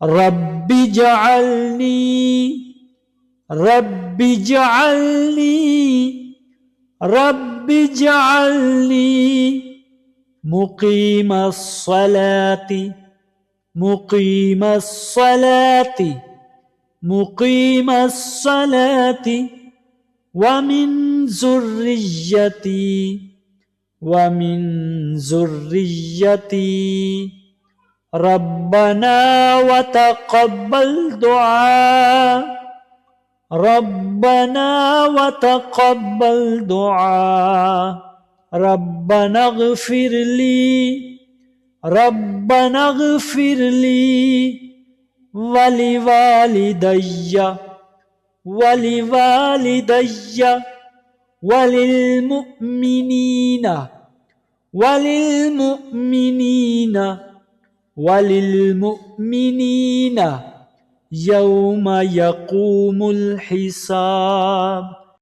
Rabbi जअलनी rabbi जअलनी rabbi जअलनी मुकीमस्सलाति मुकीमस्सलाति मुकीमस्सलाति वमिन ज़ुर्रिय्यती वमिन ज़ुर्रिय्यती रब्बना व तक़ब्बल दुआ रब्बना व तक़ब्बल दुआ रब्बना इग़फ़िरली वलिवालिदैया वलिलमुअ्मिनीना वलिलमुअ्मिनीना यौम यक़ूमुल हिसाब।